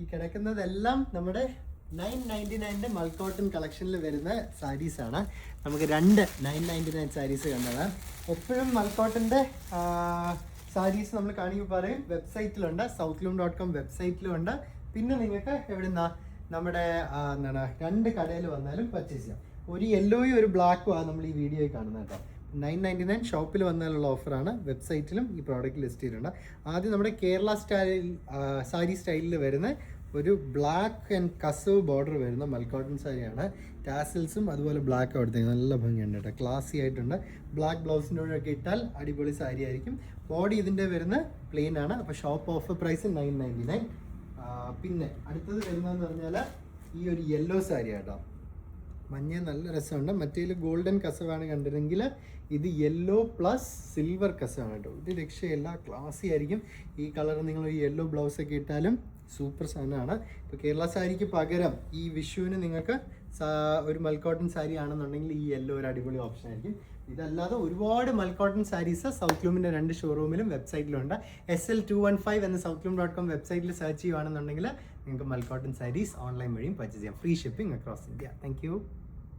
ഈ കിടക്കുന്നതെല്ലാം നമ്മുടെ 999 മൽക്കോട്ടൺ കളക്ഷനിൽ വരുന്ന സാരീസാണ്. നമുക്ക് 2 999 സാരീസ് കണ്ടതാണ്. എപ്പോഴും മൽക്കോട്ടൻ്റെ സാരീസ് നമ്മൾ കാണിക്കുമ്പോൾ പറയും വെബ്സൈറ്റിലുണ്ട്, southloom.com വെബ്സൈറ്റിലുണ്ട്. പിന്നെ നിങ്ങൾക്ക് എവിടുന്ന നമ്മുടെ എന്താണ് 2 കടയിൽ വന്നാലും പർച്ചേസ് ചെയ്യാം. ഒരു യെല്ലോയും ഒരു ബ്ലാക്കും ആണ് നമ്മൾ ഈ വീഡിയോയിൽ കാണുന്നത് കേട്ടോ. 999 ഷോപ്പിൽ വന്നാലുള്ള ഓഫറാണ്. വെബ്സൈറ്റിലും ഈ പ്രോഡക്റ്റ് ലിസ്റ്റ് ചെയ്തിട്ടുണ്ട്. ആദ്യം നമ്മുടെ കേരള സാരി സ്റ്റൈലിൽ വരുന്ന ഒരു ബ്ലാക്ക് ആൻഡ് കസവ് ബോർഡർ വരുന്ന മൽക്കോട്ടൺ സാരിയാണ്. ടാസിൽസും അതുപോലെ ബ്ലാക്ക് അവിടുത്തേക്ക് നല്ല ഭംഗിയുണ്ട് കേട്ടോ. ക്ലാസി ആയിട്ടുണ്ട്. ബ്ലാക്ക് ബ്ലൗസിൻ്റെ കൂടെ ഒക്കെ ഇട്ടാൽ അടിപൊളി സാരി ആയിരിക്കും. ബോഡി ഇതിൻ്റെ വരുന്ന പ്ലെയിൻ ആണ്. അപ്പോൾ ഷോപ്പ് ഓഫർ പ്രൈസ് 999. പിന്നെ അടുത്തത് വരുന്നതെന്ന് പറഞ്ഞാൽ ഈ ഒരു യെല്ലോ സാരി കേട്ടോ. മഞ്ഞ നല്ല രസമുണ്ട്. മറ്റേതിൽ ഗോൾഡൻ കസവാണ് കണ്ടിരുന്നെങ്കിൽ ഇത് യെല്ലോ പ്ലസ് സിൽവർ കസവാണ് കേട്ടോ. ഇത് രക്ഷയില്ല, ക്ലാസി ആയിരിക്കും. ഈ കളർ നിങ്ങൾ ഈ യെല്ലോ ബ്ലൗസൊക്കെ ഇട്ടാലും സൂപ്പർ സാധനമാണ്. ഇപ്പോൾ കേരള സാരിക്ക് പകരം ഈ വിഷുവിന് നിങ്ങൾക്ക് ഒരു മൽക്കോട്ടൺ സാരി ആണെന്നുണ്ടെങ്കിൽ ഈ യെല്ലോ ഒരു അടിപൊളി ഓപ്ഷൻ ആയിരിക്കും. ഇതല്ലാതെ ഒരുപാട് മൽക്കോട്ടൺ സാരീസ് സൗത്ത്ലൂമിൻ്റെ 2 ഷോറൂമിലും വെബ്സൈറ്റിലുണ്ട്. SL215 എന്ന southloom.com വെബ്സൈറ്റിൽ സെർച്ച് ചെയ്യുകയാണെന്നുണ്ടെങ്കിൽ നിങ്ങൾക്ക് മൽക്കോട്ടൺ സാരീസ് ഓൺലൈൻ വഴിയും പർച്ചേസ് ചെയ്യാം. Free shipping across India. Thank you.